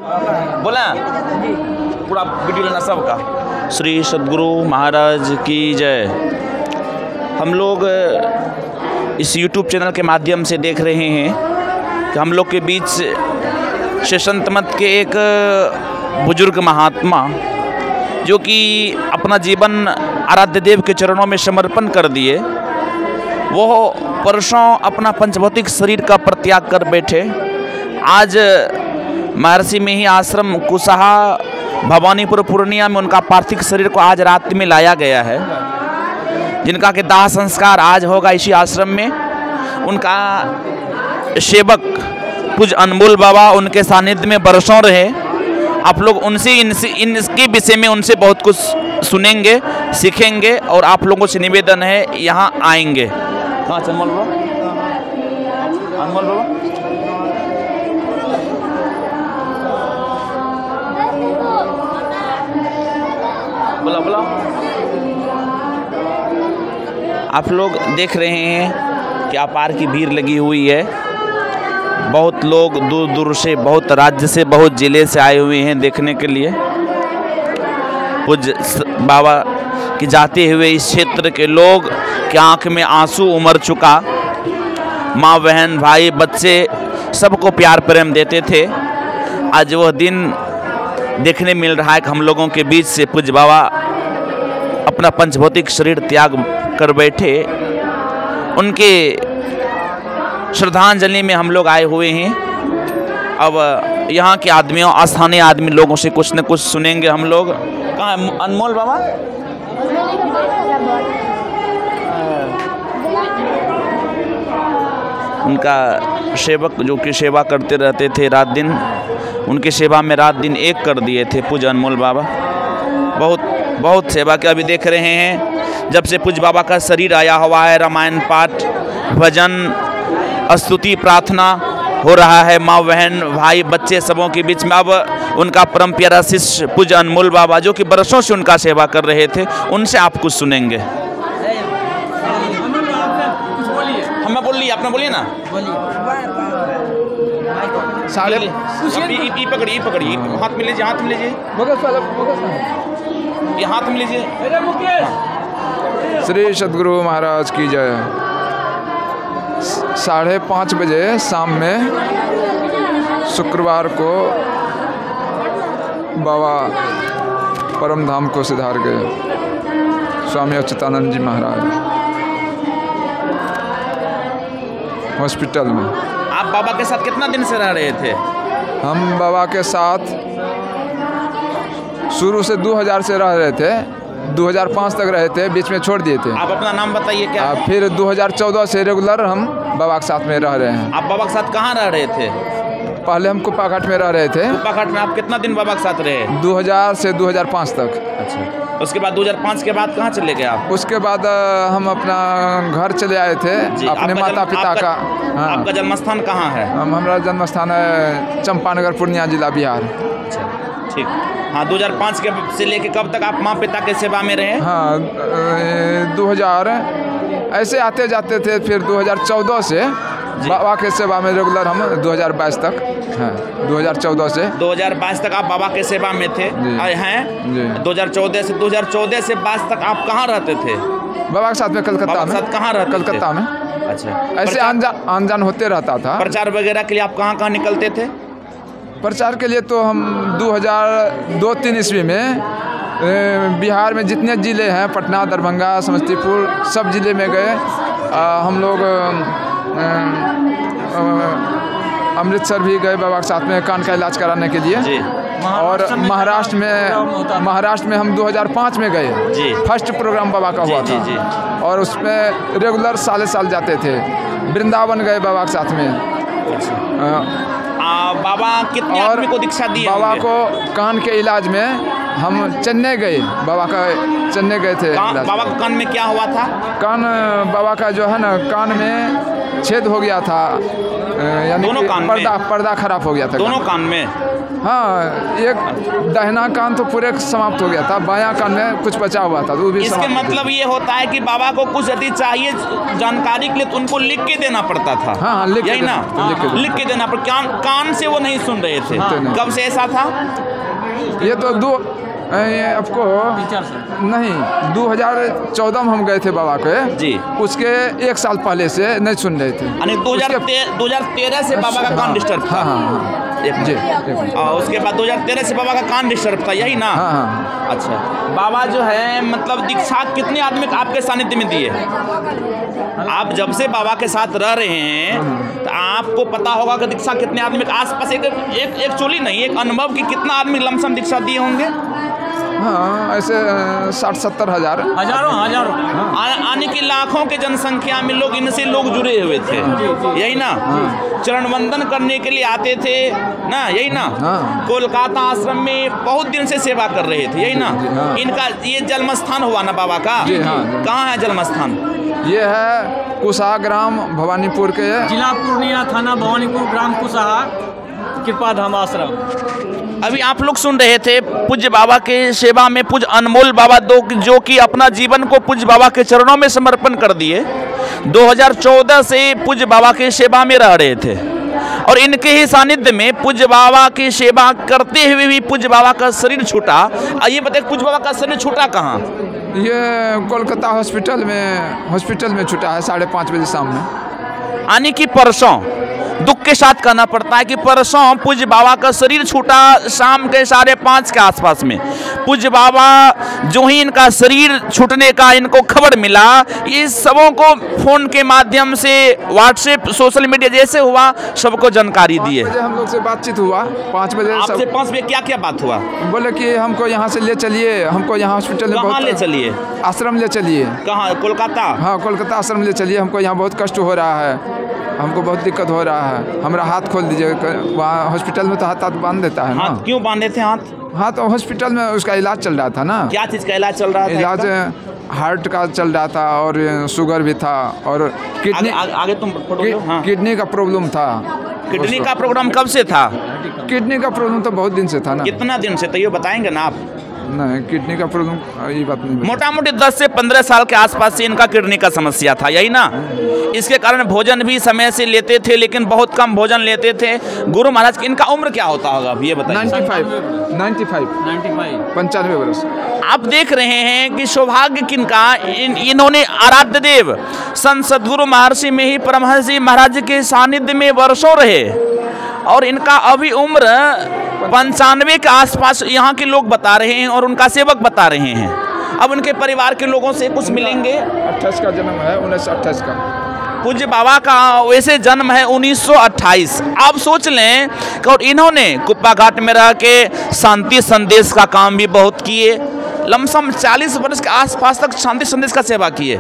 बोला पूरा वीडियो लेना सबका। श्री सद्गुरु महाराज की जय। हम लोग इस YouTube चैनल के माध्यम से देख रहे हैं कि हम लोग के बीच से संत मत के एक बुजुर्ग महात्मा जो कि अपना जीवन आराध्य देव के चरणों में समर्पण कर दिए, वो परसों अपना पंचभौतिक शरीर का परित्याग कर बैठे। आज महर्षि में ही आश्रम कुशहा भवानीपुर पूर्णिया में उनका पार्थिव शरीर को आज रात में लाया गया है, जिनका के दाह संस्कार आज होगा इसी आश्रम में। उनका सेवक पूज्य अनमोल बाबा उनके सानिध्य में बरसों रहे। आप लोग उनसे इनके विषय में उनसे बहुत कुछ सुनेंगे, सीखेंगे और आप लोगों से निवेदन है यहाँ आएंगे। कहाँ अनमोल बाबा? अनमोल बाबा बोला बोला। आप लोग देख रहे हैं कि अपार की भीड़ लगी हुई है। बहुत लोग दूर दूर से, बहुत राज्य से, बहुत ज़िले से आए हुए हैं देखने के लिए। पूज्य बाबा की जाते हुए इस क्षेत्र के लोग की आँख में आंसू उमड़ चुका। माँ बहन भाई बच्चे सबको प्यार प्रेम देते थे। आज वह दिन देखने मिल रहा है कि हम लोगों के बीच से पूज्य बाबा अपना पंचभौतिक शरीर त्याग कर बैठे। उनके श्रद्धांजलि में हम लोग आए हुए हैं। अब यहाँ के आदमियों, स्थानीय आदमी लोगों से कुछ न कुछ सुनेंगे हम लोग। कहाँ है अनमोल बाबा? उनका सेवक जो कि सेवा करते रहते थे रात दिन, उनकी सेवा में रात दिन एक कर दिए थे पूज्य अनमोल बाबा। बहुत सेवा के अभी देख रहे हैं। जब से पूज्य बाबा का शरीर आया हुआ है, रामायण पाठ, भजन, स्तुति, प्रार्थना हो रहा है माँ बहन भाई बच्चे सबों के बीच में। अब उनका परम प्यारा शिष्य पूज्य अनमोल बाबा जो कि बरसों से उनका सेवा कर रहे थे, उनसे आप कुछ सुनेंगे। हमें बोल लिया, आपने बोलिए ना। पकड़िए हाथ में लीजिए, हाथ में लीजिए, ये हाथ में लीजिए। श्री सद्गुरु महाराज की जय। 5:30 बजे शाम में शुक्रवार को बाबा परम धाम को सिधार गए स्वामी अच्युतानंद जी महाराज हॉस्पिटल में। आप बाबा के साथ कितना दिन से रह रहे थे? हम बाबा के साथ शुरू से 2000 से रह रहे थे, 2005 तक रहे थे, बीच में छोड़ दिए थे। आप अपना नाम बताइए क्या? फिर 2014 से रेगुलर हम बाबा के साथ में रह रहे हैं। आप बाबा के साथ कहाँ रह रहे थे? पहले हम कुप्पाघाट में रह रहे थे। कुप्पाघाट में आप कितना दिन बाबा के साथ रहे? 2000 से 2005 तक। अच्छा, उसके बाद 2005 के बाद कहाँ चले गए आप? उसके बाद हम अपना घर चले आए थे अपने माता पिता का। हाँ। आपका जन्मस्थान कहाँ है? हमारा जन्मस्थान है चंपानगर, पूर्णिया जिला, बिहार। अच्छा, ठीक। हाँ, 2005 के से लेके कब तक आप माँ पिता के सेवा में रहे? हाँ, 2000 ऐसे आते जाते थे। फिर 2014 से बाबा के सेवा में रेगुलर हम 2022 तक हैं। 2014 से 2022 तक आप बाबा के सेवा में थे हैं। 2014 से 22 तक आप कहाँ रहते थे? बाबा के साथ में कलकत्ता में। कहाँ रहते? कलकत्ता में। अच्छा, ऐसे आन जान होते रहता था। प्रचार वगैरह के लिए आप कहाँ कहाँ निकलते थे? प्रचार के लिए तो हम 2002-03 ईस्वी में बिहार में जितने ज़िले हैं, पटना, दरभंगा, समस्तीपुर, सब ज़िले में गए। हम लोग अमृतसर भी गए बाबा के साथ में कान का इलाज कराने के लिए जी। और महाराष्ट्र में हम 2005 में गए जी। फर्स्ट प्रोग्राम बाबा का हुआ था जी। और उसमें रेगुलर साल जाते थे। वृंदावन गए बाबा के साथ में। बाबा कितने आदमी को दीक्षा दी? बाबा को कान के इलाज में हम चेन्नई गए। बाबा का चेन्नई गए थे। बाबा का कान में क्या हुआ था? कान बाबा का जो है ना, कान में छेद हो गया था, यानी दोनों कान पर्दा खराब हो गया था दोनों कान में। हाँ, एक दाहिना कान तो पूरे समाप्त हो गया था, बायां कान में कुछ बचा हुआ था, तो वो भी इसके मतलब ये होता है कि बाबा को कुछ यदि चाहिए जानकारी के लिए तो उनको लिख के देना पड़ता था। हाँ, यही ना, लिख के देना पड़ता, कान से वो नहीं सुन रहे थे। कब से ऐसा था? ये तो आपको नहीं 2014 में हम गए थे बाबा के जी, उसके 1 साल पहले से नहीं सुन रहे थे। 2013 से बाबा का कान डिस्टर्ब था। जी, उसके बाद 2013 से बाबा का कान डिस्टर्ब था, यही ना? अच्छा, बाबा जो है मतलब दीक्षा कितने आदमी आपके सानिध्य में दिए? आप जब से बाबा के साथ रह रहे हैं तो आपको पता होगा कि दीक्षा कितने आदमी के आसपास एक चोली नहीं, एक अनुभव की कितना आदमी लमसम दीक्षा दिए होंगे? हाँ, ऐसे 60-70 हज़ार, हजारों आने की लाखों के जनसंख्या में लोग इनसे लोग जुड़े हुए थे, यही ना? चरण वंदन करने के लिए आते थे ना, यही ना? कोलकाता आश्रम में बहुत दिन से सेवा कर रहे थे, यही ना? इनका ये जन्म स्थान हुआ ना बाबा का? कहाँ है जन्म स्थान? ये है कुसाहा ग्राम, भवानीपुर के, जिला पूर्णिया, थाना भवानीपुर, ग्राम कुसाहा, कृपा धाम आश्रम। अभी आप लोग सुन रहे थे पूज्य बाबा के सेवा में पूज्य अनमोल बाबा जो कि अपना जीवन को पूज्य बाबा के चरणों में समर्पण कर दिए। 2014 से पूज्य बाबा की सेवा में रह रहे थे और इनके ही सानिध्य में पूज्य बाबा की सेवा करते हुए भी पूज्य बाबा का शरीर छूटा। आइए बताइए, पूज्य बाबा का शरीर छूटा कहाँ? ये कोलकाता हॉस्पिटल में छूटा है 5:30 बजे शाम में। यानी कि परसों, दुख के साथ कहना पड़ता है कि परसों पूज्य बाबा का शरीर छूटा शाम के 5:30 के आसपास में। पूज्य बाबा जो ही इनका शरीर छूटने का इनको खबर मिला, ये सबों को फोन के माध्यम से, व्हाट्सएप, सोशल मीडिया जैसे हुआ सबको जानकारी दिए। हम लोग से बातचीत हुआ 5 बजे। आपसे 5 बजे क्या क्या बात हुआ? बोले कि हमको यहाँ से ले चलिए, हमको यहाँ हॉस्पिटल में कहाँ ले चलिए? आश्रम ले चलिए। कहाँ? कोलकाता? हाँ, कोलकाता आश्रम ले चलिए, हमको यहाँ बहुत कष्ट हो रहा है, हमको बहुत दिक्कत हो रहा है, हमारा हाथ खोल दीजिए। वहाँ हॉस्पिटल में तो हाथ बांध देता है ना। हाथ क्यों बांधे थे हाथ? हाँ, तो हॉस्पिटल में उसका इलाज चल रहा था ना। क्या चीज़ का इलाज चल रहा था? इलाज हार्ट का चल रहा था और शुगर भी था और किडनी, आगे तुम किडनी का प्रॉब्लम था। किडनी का प्रॉब्लम कब से था? किडनी का प्रॉब्लम तो बहुत दिन से था ना। कितना दिन से? तो ये बताएंगे ना आप? नहीं, किडनी का प्रॉब्लम ये बात नहीं। मोटा मोटी 10 से 15 साल के आसपास से इनका किडनी का समस्या था, यही ना? इसके कारण भोजन भी समय से लेते थे लेकिन बहुत कम भोजन लेते थे। गुरु महाराज की इनका उम्र क्या होता होगा ये बताइए? 95 वर्ष। आप देख रहे हैं कि सौभाग्य किनका, इन्होंने आराध्य देव संत सद्गुरु महर्षि में ही परमहंस जी महाराज के सानिध्य में वर्षों रहे और इनका अभी उम्र 95 के आसपास यहाँ के लोग बता रहे हैं और उनका सेवक बता रहे हैं। अब उनके परिवार के लोगों से कुछ मिलेंगे। 28 का जन्म है, 1928 का। पूज्य बाबा का वैसे जन्म है 1928। आप सोच लें कि और इन्होंने कुप्पा घाट में रह के शांति संदेश का काम भी बहुत किए। लमसम 40 वर्ष के आसपास तक शांति संदेश का सेवा किए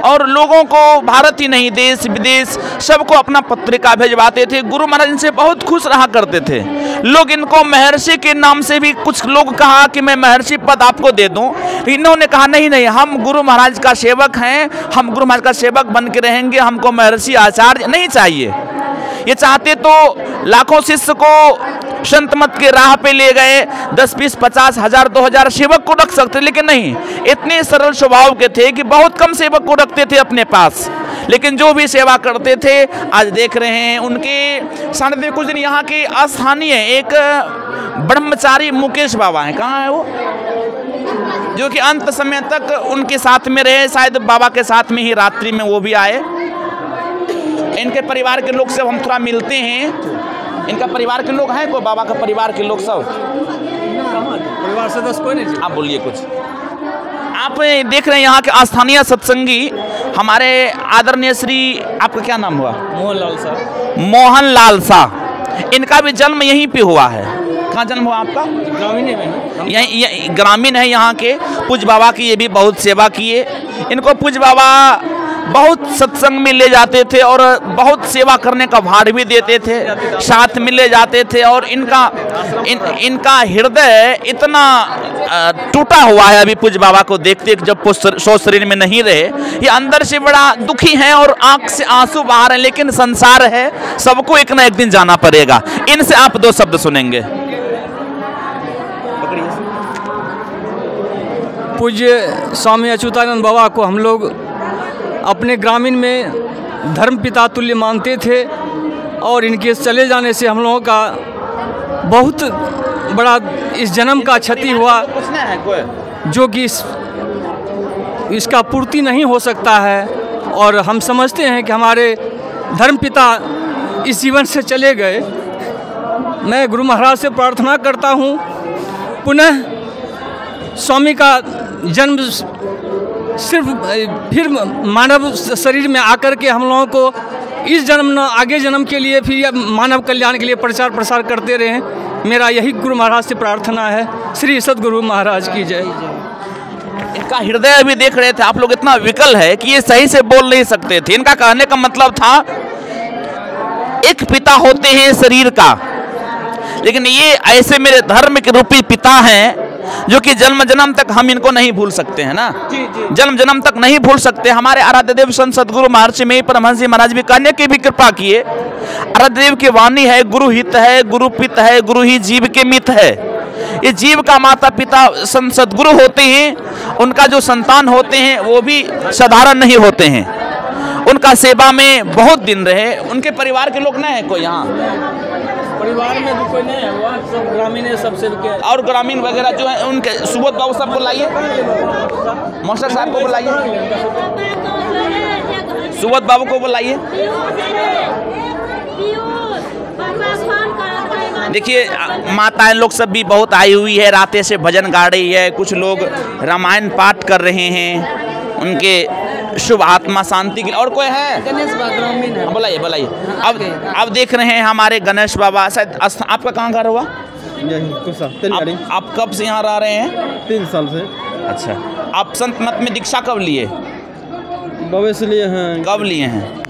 और लोगों को भारत ही नहीं देश विदेश सबको अपना पत्रिका भेजवाते थे। गुरु महाराज इनसे बहुत खुश रहा करते थे। लोग इनको महर्षि के नाम से भी, कुछ लोग कहा कि मैं महर्षि पद आपको दे दूं, इन्होंने कहा नहीं नहीं, हम गुरु महाराज का सेवक हैं, हम गुरु महाराज का सेवक बन के रहेंगे, हमको महर्षि आचार्य नहीं चाहिए। ये चाहते तो लाखों शिष्य को संत मत के राह पे ले गए, 10, 20, 50, 1000, 2000 सेवक को रख सकते, लेकिन नहीं, इतने सरल स्वभाव के थे कि बहुत कम सेवक को रखते थे अपने पास। लेकिन जो भी सेवा करते थे आज देख रहे हैं उनके सानिध्य में। कुछ दिन यहाँ के स्थानीय एक ब्रह्मचारी मुकेश बाबा हैं, कहाँ है वो, जो कि अंत समय तक उनके साथ में रहे, शायद बाबा के साथ में ही रात्रि में वो भी आए। इनके परिवार के लोग से हम थोड़ा मिलते हैं। इनका परिवार के लोग हैं कोई? बाबा का परिवार के लोग सब? परिवार सदस्य कोई नहीं। आप बोलिए कुछ। आप देख रहे हैं यहाँ के स्थानीय सत्संगी हमारे आदरणीय श्री, आपका क्या नाम हुआ? मोहनलाल शाह। मोहनलाल शाह। इनका भी जन्म यहीं पे हुआ है। कहाँ जन्म हुआ आपका? ग्रामीण में। यहीं ग्रामीण है यहाँ के। पूज्य बाबा की ये भी बहुत सेवा किए। इनको पूज्य बाबा बहुत सत्संग में ले जाते थे और बहुत सेवा करने का भार भी देते थे, साथ में ले जाते थे। और इनका हृदय इतना टूटा हुआ है अभी पूज्य बाबा को देखते, जब सो शरीर में नहीं रहे, ये अंदर से बड़ा दुखी हैं और आंख से आंसू बहा रहे हैं। लेकिन संसार है, सबको एक ना एक दिन जाना पड़ेगा। इनसे आप 2 शब्द सुनेंगे। पूज्य स्वामी अच्युतानंद बाबा को हम लोग अपने ग्रामीण में धर्म पिता तुल्य मानते थे और इनके चले जाने से हम लोगों का बहुत बड़ा इस जन्म का क्षति हुआ, जो कि इसका पूर्ति नहीं हो सकता है। और हम समझते हैं कि हमारे धर्म पिता इस जीवन से चले गए। मैं गुरु महाराज से प्रार्थना करता हूँ पुनः स्वामी का जन्म सिर्फ फिर मानव शरीर में आकर के हम लोगों को इस जन्म न आगे जन्म के लिए फिर मानव कल्याण के लिए प्रचार प्रसार करते रहें। मेरा यही गुरु महाराज से प्रार्थना है। श्री सद्गुरु महाराज की जय। इनका हृदय अभी देख रहे थे आप लोग, इतना विकल है कि ये सही से बोल नहीं सकते थे। इनका कहने का मतलब था एक पिता होते हैं शरीर का, लेकिन ये ऐसे मेरे धर्म के रूपी पिता हैं जो कि जन्म जन्म तक हम इनको नहीं भूल सकते हैं ना, जन्म जन्म तक नहीं भूल सकते। हमारे आराध्य देव संत सद्गुरु महर्षि में परमहंस जी महाराज भी कहने की भी कृपा किए। आराध्य देव की वाणी है, गुरु हित है, गुरु पित है, गुरु ही जीव के मित है। ये जीव का माता पिता संत सद्गुरु होते हैं, उनका जो संतान होते हैं वो भी साधारण नहीं होते हैं। उनका सेवा में बहुत दिन रहे। उनके परिवार के लोग नहीं है कोई यहाँ? परिवार में भी कोई नहीं है, वहाँ सब ग्रामीण है, सबसे और ग्रामीण वगैरह जो है उनके सुबोध बाबू सबको लाइए, मास्टर साहब को बुलाइए, सुबोध बाबू को बुलाइए। देखिए माताएं लोग सब भी बहुत आई हुई है, रातें से भजन गा रही है, कुछ लोग रामायण पाठ कर रहे हैं उनके शुभ आत्मा शांति के लिए। और कोई है? गणेश ग्रामीण है। बुलाइए बुलाइए। अब देख रहे हैं हमारे गणेश बाबा। शायद आपका कहाँ घर हुआ? आप कब से यहाँ रह रहे हैं? 3 साल से। अच्छा, आप संत मत में दीक्षा कब लिए? बाबे से लिए हैं। कब लिए हैं?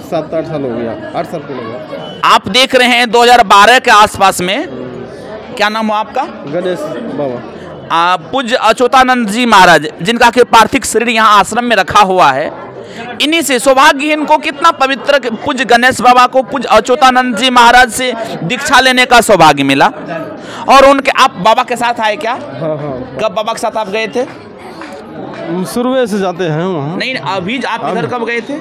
7-8 साल हो गया, 8 साल हो गया। आप देख रहे हैं 2012 के आसपास में, क्या नाम हुआ आपका? गणेश बाबा। पूज्य अच्युतानंद जी महाराज, जिनका के पार्थिव शरीर यहाँ आश्रम में रखा हुआ है, इन्हीं से सौभाग्य इनको कितना पवित्र पूज्य गणेश बाबा को पूज्य अच्युतानंद जी महाराज से दीक्षा लेने का सौभाग्य मिला। और उनके आप बाबा के साथ आए क्या? हाँ। कब बाबा के साथ आप गए थे? शुरू से जाते हैं वहाँ। नहीं, अभी आप इधर कब गए थे?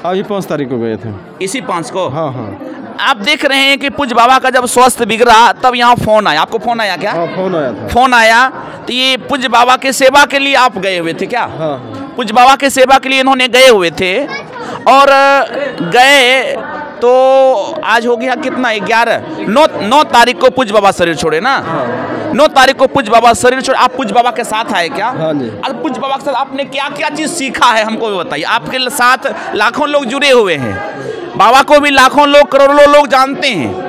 अभी 5 तारीख को गए थे। इसी 5 को? हाँ। आप देख रहे हैं कि पूज्य बाबा का जब स्वास्थ्य बिगड़ा तब यहाँ फोन आया। आपको फोन आया क्या? हाँ, फोन आया था। फोन आया तो ये पूज्य बाबा के सेवा के लिए आप गए हुए थे क्या? हाँ। पूज्य बाबा के सेवा के लिए इन्होंने गए हुए थे और गए तो आज हो गया कितना 9 तारीख को पूज्य बाबा शरीर छोड़े ना। 9 तारीख को पूज्य बाबा शरीर छोड़े। आप पूज्य बाबा के साथ आए क्या? हाँ जी। और पूज्य बाबा के साथ आपने क्या क्या चीज़ सीखा है हमको भी बताइए। आपके साथ लाखों लोग जुड़े हुए हैं, बाबा को भी लाखों लोग करोड़ों लोग जानते हैं।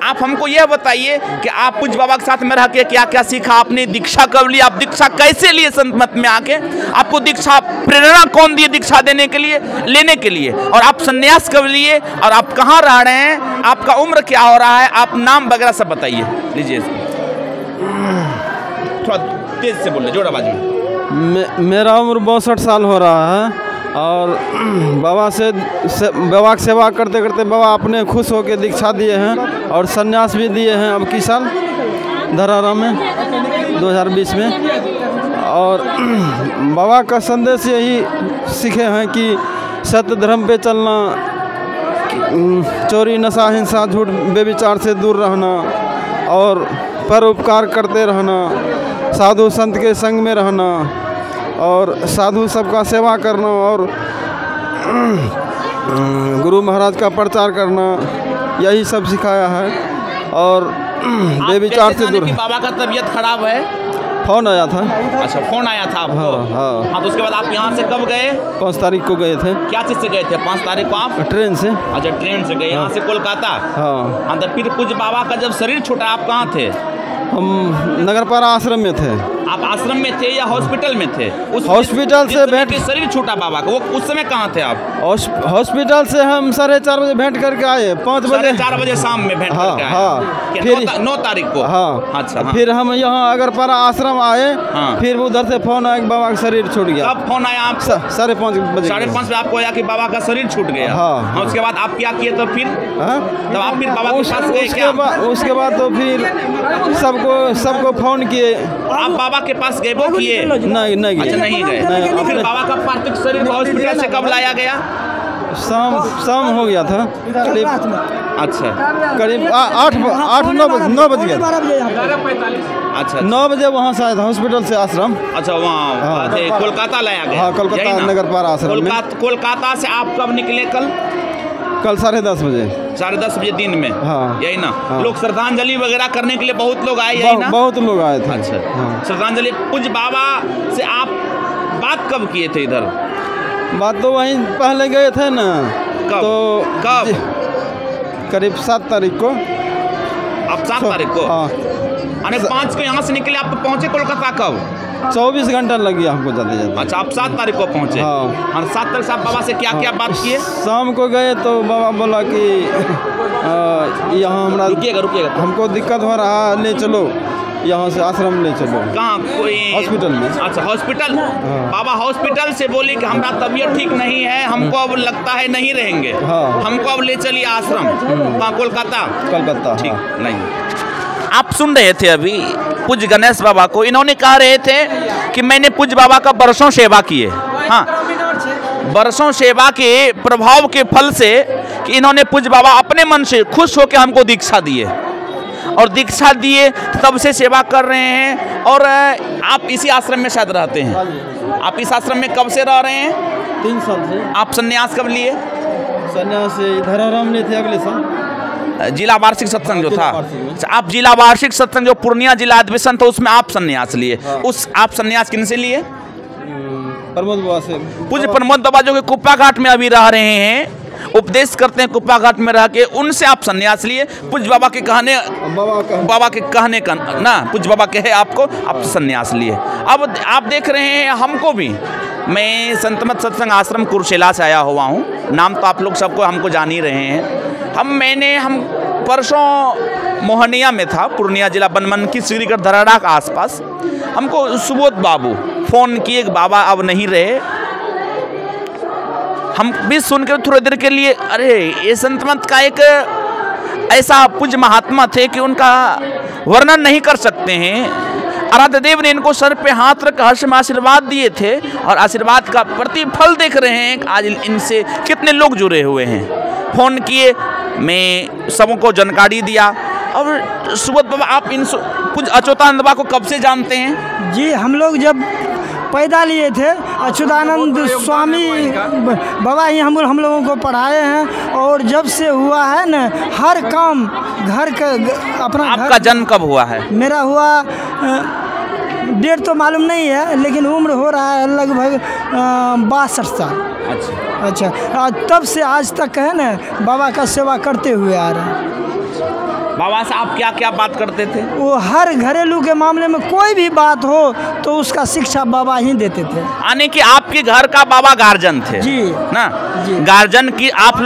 आप हमको यह बताइए कि आप पूज्य बाबा के साथ में रह के क्या क्या सीखा? आपने दीक्षा कब ली? आप दीक्षा कैसे लिए? संत मत में आके आपको दीक्षा प्रेरणा कौन दिए दीक्षा देने के लिए, लेने के लिए? और आप संन्यास कब लिए? और आप कहाँ रह रहे हैं? आपका उम्र क्या हो रहा है? आप नाम वगैरह सब बताइए। लीजिए, थोड़ा तेज से बोलिए, जोर आवाज में। मेरा उम्र 62 साल हो रहा है और बाबा की सेवा करते करते बाबा अपने खुश होकर दीक्षा दिए हैं और संन्यास भी दिए हैं अब की साल धरारा में 2020 में। और बाबा का संदेश यही सीखे हैं कि सत्य धर्म पे चलना, चोरी नशा हिंसा झूठ बेविचार से दूर रहना और परोपकार करते रहना, साधु संत के संग में रहना और साधु सबका सेवा करना और गुरु महाराज का प्रचार करना, यही सब सिखाया है। और बेविचार से दूर। बाबा का तबीयत खराब है? फोन आया था। अच्छा, फोन आया था आपको? हाँ। तो उसके बाद आप यहाँ से कब गए? 5 तारीख को गए थे। क्या चीज़ से गए थे 5 तारीख को आप? ट्रेन से। अच्छा, ट्रेन से गए यहाँ से कोलकाता? हाँ। तो फिर पूज्य बाबा का जब शरीर छूटा आप कहाँ थे? हम नगरपारा आश्रम में थे। आप आश्रम में थे या हॉस्पिटल में थे? उस हॉस्पिटल से भेंट, शरीर छूटा बाबा का, वो उस समय कहाँ थे आप? हॉस्पिटल से हम 4:30 बजे भेंट करके आए, 5 बजे 4:30 बजे शाम में भेंट करके आए। हाँ, फिर 9 तारीख को। हाँ, अच्छा, हाँ। फिर हम यहाँ अगरपारा आश्रम आए। हाँ। फिर उधर से फोन आया कि बाबा का शरीर छूट गया। कब फोन आया आप? 5:30 बजे। 5:30 बजे आपको आया कि बाबा का शरीर छूट गया। हाँ। उसके बाद आप क्या किए? तो फिर तब आप फिर बाबा के पास गए क्या? उसके बाद तो फिर सबको फोन किए। आप बाबा के पास गए वो किए? नहीं अच्छा, नहीं गए। फिर बाबा का पार्थिव शरीर हॉस्पिटल से कब लाया गया? शाम हो गया था करीब। अच्छा, करीब 8-9 बज गया। अच्छा, 9 बजे वहाँ से आया था हॉस्पिटल से आश्रम। अच्छा, वहाँ कोलकाता लाया गया। हाँ, कोलकाता नगरपारा आश्रम में। कोलकाता से आप कब निकले? कल 10:30 बजे। 10:30 बजे दिन में? हाँ, यही ना? हाँ। लोग श्रद्धांजलि वगैरह करने के लिए बहुत लोग आए, यही ना? बहुत लोग आए थे। अच्छा, हाँ। श्रद्धांजलि। पूज्य बाबा से आप बात कब किए थे इधर? बात तो वहीं पहले गए थे ना। कब? तो कब? करीब 7 तारीख को। आप 7 तारीख को? हाँ। 5 को यहाँ से निकले, आप तो पहुँचे कोलकाता कब? 24 घंटा लग गया हमको जाते। अच्छा, आप 7 तारीख को पहुँचे। हाँ। 7 तारीख से आप बाबा से क्या क्या बात किए? शाम को गए तो बाबा बोला कि यहाँ हमारा रुकिएगा हमको दिक्कत हो रहा है, ले चलो यहाँ से आश्रम ले चलो। कहाँ? कोई हॉस्पिटल में। अच्छा, हॉस्पिटल। हाँ। बाबा हॉस्पिटल से बोले कि हमारा तबीयत ठीक नहीं है, हमको अब लगता है नहीं रहेंगे। हाँ। हमको अब ले चलिए आश्रम। कहाँ? कोलकाता। ठीक। हाँ। नहीं, आप सुन रहे थे अभी पूज्य गणेश बाबा को। इन्होंने कह रहे थे कि मैंने पूज्य बाबा का बरसों सेवा किए। हाँ, बरसों सेवा के प्रभाव के फल से कि इन्होंने पूज्य बाबा अपने मन से खुश होकर हमको दीक्षा दिए और दीक्षा दिए, तब से सेवा कर रहे हैं। और आप इसी आश्रम में शायद रहते हैं। आप इस आश्रम में कब से रह रहे हैं? 3 साल से। आप संन्यास कब लिए? संन्यास इधर आराम नहीं थे, अगले साल जिला वार्षिक सत्संग जो था। अच्छा, आप जिला वार्षिक सत्संग जो पूर्णिया जिला अधिवेशन था उसमें आप संन्यास लिए। उस आप संन्यास किन से लिए? प्रमोद बाबा से। पूज्य प्रमोद बाबा जो कि कुप्पा घाट में अभी रह रहे हैं, उपदेश करते हैं कुप्पा घाट में रह के, उनसे आप संन्यास लिए। पूज्य बाबा के कहने का ना, पूज्य बाबा कहे आपको, आप संन्यास लिए। अब आप देख रहे हैं हमको भी, मैं संतमत सत्संग आश्रम कुरुशेला से आया हुआ हूँ। नाम तो आप लोग सबको हमको जान ही रहे हैं। हम परसों मोहनिया में था, पूर्णिया जिला बनमनखी श्रीगढ़ धराड़ा के आसपास। हमको सुबोध बाबू फ़ोन किए कि बाबा अब नहीं रहे। हम भी सुन के थोड़ी देर के लिए, अरे ये संतमत का एक ऐसा पूज्य महात्मा थे कि उनका वर्णन नहीं कर सकते हैं। आराध्य देव ने इनको सर पे हाथ रख हर्ष में आशीर्वाद दिए थे और आशीर्वाद का प्रतिफल देख रहे हैं। आज इनसे कितने लोग जुड़े हुए हैं। फ़ोन किए, मैं सबको जानकारी दिया। और सुबोध बाबा, आप इन पूज्य अच्युतानंद बाबा को कब से जानते हैं? जी, हम लोग जब पैदा लिए थे, अच्युतानंद स्वामी बाबा ही हम लोगों को पढ़ाए हैं। और जब से हुआ है ना, हर काम घर का अपना। आपका जन्म कब हुआ है? मेरा हुआ डेट तो मालूम नहीं है, लेकिन उम्र हो रहा है लगभग 62 साल। अच्छा, तब से आज तक है ना बाबा का सेवा करते हुए आ रहे हैं। बाबा से आप क्या क्या बात करते थे? वो हर घरेलू के मामले में कोई भी बात हो तो उसका शिक्षा बाबा ही देते थे। यानी कि आपके घर का बाबा गार्जियन थे जी ना? जी। गार्जियन की आप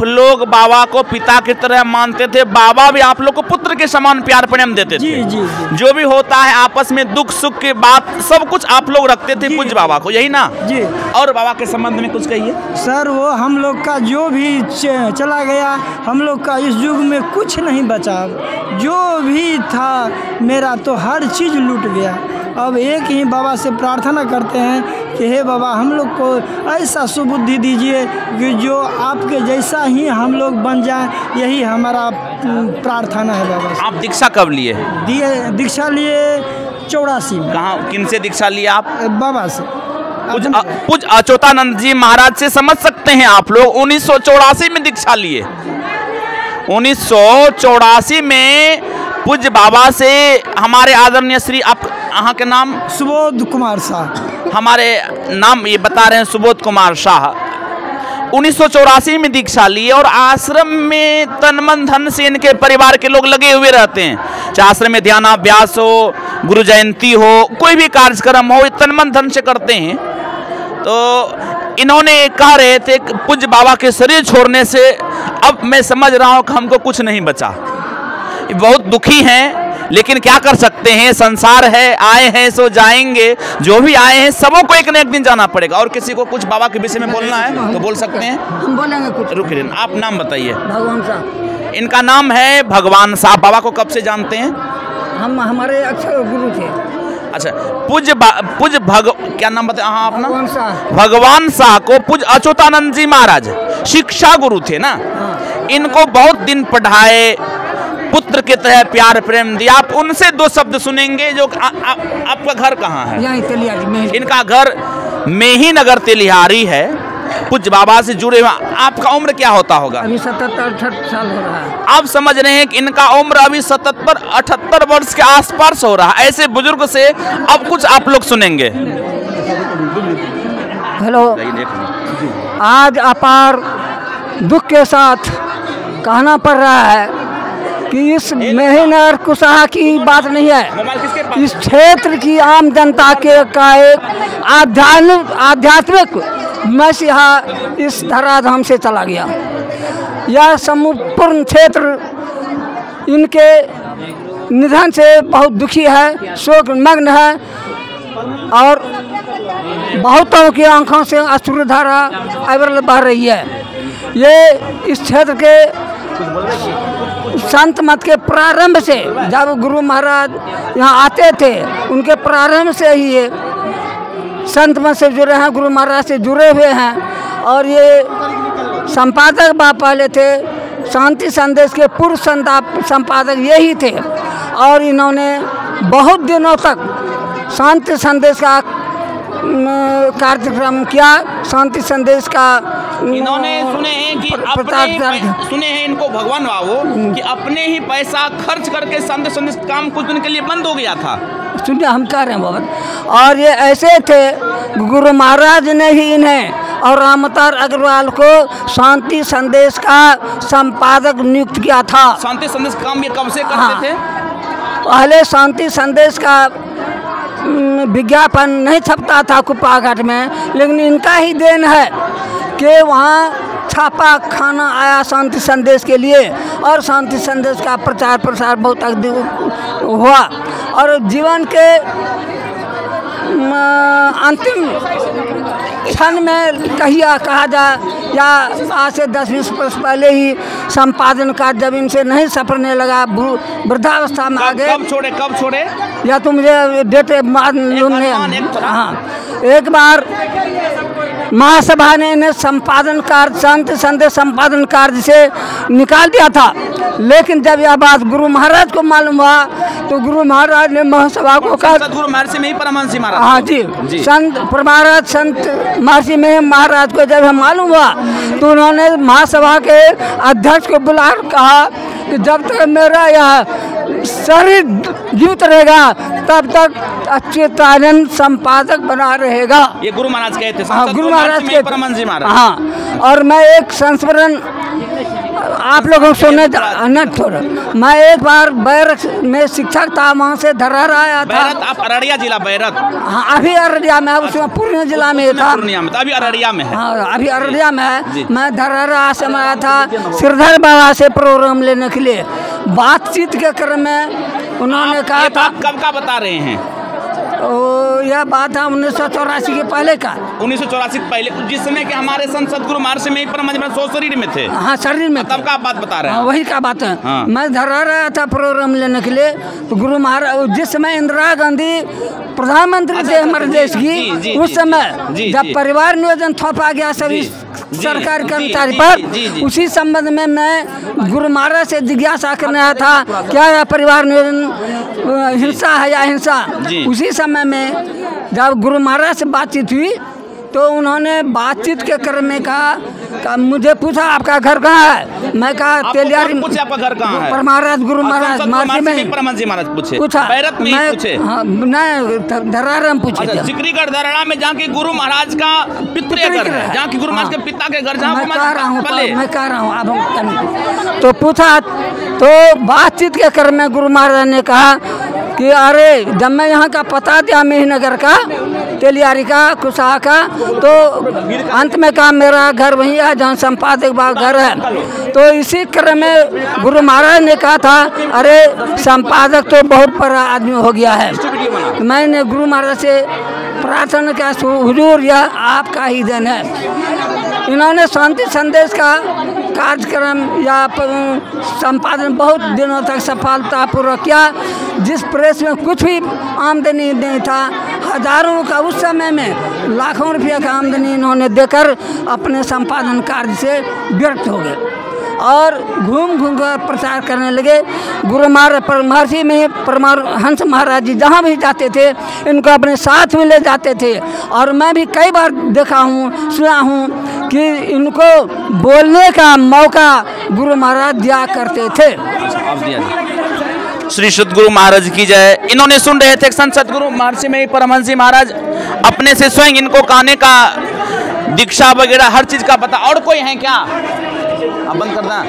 लोग बाबा को पिता की तरह मानते थे। बाबा भी आप लोग को पुत्र के समान प्यार प्रेम देते जी, थे। जी, जी। जो भी होता है आपस में दुख सुख की बात सब कुछ आप लोग रखते थे पूज्य बाबा को, यही ना? जी। और बाबा के संबंध में कुछ कहिए सर। वो हम लोग का जो भी चला गया, हम लोग का इस युग में कुछ नहीं बचा। जो भी था मेरा तो हर चीज़ लूट गया। अब एक ही बाबा से प्रार्थना करते हैं कि हे बाबा, हम लोग को ऐसा सुबुद्धि दीजिए कि जो आपके जैसा ही हम लोग बन जाएं। यही हमारा प्रार्थना है बाबा से। आप दीक्षा कब लिए? दीक्षा लिए 84 में। कहाँ, किन से दीक्षा लिया आप? बाबा से। पूज्य अच्युतानंद जी महाराज से समझ सकते हैं आप लोग। 1984 में दीक्षा लिए। 1984 में पूज्य बाबा से हमारे आदरणीय श्री, आप के नाम? सुबोध कुमार शाह। हमारे नाम ये बता रहे हैं, सुबोध कुमार शाह। 1984 में दीक्षा ली और आश्रम में तन मन धन से इनके परिवार के लोग लगे हुए रहते हैं। चाहे आश्रम में ध्यानाभ्यास हो, गुरु जयंती हो, कोई भी कार्यक्रम हो, तन मन धन से करते हैं। तो इन्होंने कह रहे थे कि पूज्य बाबा के शरीर छोड़ने से अब मैं समझ रहा हूँ कि हमको कुछ नहीं बचा। बहुत दुखी हैं, लेकिन क्या कर सकते हैं, संसार है, आए हैं सो जाएंगे। जो भी आए हैं सबों को एक न एक दिन जाना पड़ेगा। और किसी को कुछ बाबा के विषय में बोलना है तो बोल सकते हैं। हम बोलेंगे कुछ। रुकिए, आप नाम बताइए। भगवान साहब। इनका नाम है भगवान साहब। बाबा को कब से जानते हैं? हम हमारे अक्षर गुरु थे। अच्छा, क्या नाम बताए? हाँ, अपना भगवान साहब। भगवान साहब को पूज्य अच्युतानंद जी महाराज शिक्षा गुरु थे ना। इनको बहुत दिन पढ़ाए, पुत्र के तरह प्यार प्रेम दिया। आप उनसे दो शब्द सुनेंगे। जो आपका घर कहाँ है? यहीं तेलिहारी में। इनका घर मेही नगर तेलिहारी है। पूज्य बाबा से जुड़े हुए। आपका उम्र क्या होता होगा? अभी 77-78 साल हो रहा है। आप समझ रहे हैं कि इनका उम्र अभी 77-78 वर्ष के आसपास हो रहा है। ऐसे बुजुर्ग से अब कुछ आप लोग सुनेंगे। हेलो, आज अपार दुख के साथ कहना पड़ रहा है कि इस मेहनर कुशाह की बात नहीं है, इस क्षेत्र की आम जनता के का एक आध्यात्मिक मसीहा इस धराधाम से चला गया। यह संपूर्ण क्षेत्र इनके निधन से बहुत दुखी है, शोकमग्न है और बहुतों की आंखों से अश्रुधारा अविरल बह रही है। ये इस क्षेत्र के संत मत के प्रारंभ से, जब गुरु महाराज यहाँ आते थे, उनके प्रारंभ से ही ये संत मत से जुड़े हैं, गुरु महाराज से जुड़े हुए हैं। और ये संपादक बाप पहले थे, शांति संदेश के पूर्व संपादक यही थे। और इन्होंने बहुत दिनों तक शांति संदेश का कार्यक्रम किया। शांति संदेश का इन्होंने सुने हैं कि सुने हैं इनको भगवान बाबू कि अपने ही पैसा खर्च करके संदेश काम कुछ दिन के लिए बंद हो गया था। सुनिए, हम कह रहे हैं बाबा। और ये ऐसे थे, गुरु महाराज ने ही इन्हें और रामतार अग्रवाल को शांति संदेश का संपादक नियुक्त किया था। शांति संदेश काम ये कब से करते थे? पहले शांति संदेश का विज्ञापन नहीं छपता था कुप्पाघाट में, लेकिन इनका ही देन है कि वहाँ छापा खाना आया शांति संदेश के लिए और शांति संदेश का प्रचार प्रसार बहुत अधिक हुआ। और जीवन के अंतिम क्षण में कहा जाए या आज से 10-20 वर्ष पहले ही संपादन का जब इनसे नहीं सपरने लगा, वृद्धावस्था में आ गए। कब छोड़े या तो मुझे डेटे मालूम नहीं। हाँ, एक बार महासभा ने इन्हें संपादन कार्य, शांति संदेश संपादन कार्य से निकाल दिया था। लेकिन जब यह बात गुरु महाराज को मालूम हुआ तो गुरु महाराज ने महासभा को कहा, गुरु महर्षि में ही परमहंस महाराज। हाँ जी, संत महाराज संत महर्षि में महाराज को जब मालूम हुआ तो उन्होंने महासभा के अध्यक्ष को बुलाकर कहा कि जब तक मेरा यह शरीर जीवित रहेगा तब तक अच्युतानंद संपादक बना रहेगा। ये गुरु महाराज कहते थे। हाँ, गुरु महाराज के परमहंस महाराज। हाँ, और मैं एक संस्मरण आप लोगों को सुनने न छोड़। मैं एक बार बैरक में शिक्षक था, वहाँ से धरहरा आया था। आप अररिया जिला बैरक? हाँ, अभी अररिया में, उसमें पूर्णिया जिला में था। पूर्णिया में, अभी अररिया में है। हाँ, अभी अररिया में है। मैं धरहरा से आया था श्रीधर बाबा से प्रोग्राम लेने के लिए। बातचीत के क्रम में उन्होंने कहा था। कब का बता रहे हैं? यह बात है 1984 के पहले का। 1984 के पहले, जिस समय के हमारे संत सदगुरु महर्षि में शरीर में थे। हाँ, शरीर में। तब का बात बता रहे हैं? हाँ, वही का बात है। हाँ। मैं धरा रहा था प्रोग्राम लेने के लिए, तो गुरु महाराज जिस समय इंदिरा गांधी प्रधानमंत्री थे हमारे देश की, उस समय जब परिवार नियोजन थोपा गया सभी सरकारी कर्मचारी पर, उसी संबंध में मैं गुरु महाराज से जिज्ञासा करने आया था, क्या यह परिवार नियोजन हिंसा है या हिंसा। उसी समय में जब गुरु महाराज से बातचीत हुई तो उन्होंने बातचीत के क्रम में कहा, मुझे पूछा आपका घर कहाँ है। मैं कहा तेलिहारी। पूछे आपका घर कहाँ है? महाराज गुरु महाराज मार्सी में परमहंस महाराज पूछे। पूछा बैरक में पूछे? हाँ, नहीं, धरारा में पूछे। जिक्रीगढ़ धरारा में, जहाँ की गुरु महाराज का पितृघर है, जहाँ की गुरु महाराज के पिता के घर, जहाँ मैं कह रहा हूँ अब। तो पूछा तो बातचीत के क्रम में गुरु महाराज ने कहा कि अरे जब मैं यहाँ का पता दिया मेहनगर का, तेलियारी का, कुशा का, तो अंत में कहा मेरा घर वहीं है जहाँ संपादक बाबा घर है। तो इसी क्रम में गुरु महाराज ने कहा था अरे संपादक तो बहुत बड़ा आदमी हो गया है। मैंने गुरु महाराज से प्रार्थना किया हुजूर यह आपका ही देन है। इन्होंने शांति संदेश का कार्यक्रम या संपादन बहुत दिनों तक सफलतापूर्वक किया, जिस प्रेस में कुछ भी आमदनी नहीं था, हजारों का उस समय में लाखों रुपये का आमदनी इन्होंने देकर अपने संपादन कार्य से व्यर्थ हो गए और घूम घूम कर प्रचार करने लगे। गुरु महाराज परमहंसी में परमहंस महाराज जी जहाँ भी जाते थे इनको अपने साथ में ले जाते थे। और मैं भी कई बार देखा हूँ, सुना हूँ कि इनको बोलने का मौका गुरु महाराज दिया करते थे। श्री सद्गुरु महाराज की जय। इन्होंने सुन रहे थे संत सद्गुरु महर्षि में परमहंसी महाराज अपने से स्वयं इनको गाने का, दीक्षा वगैरह हर चीज का पता। और कोई है क्या? अब बंद करना।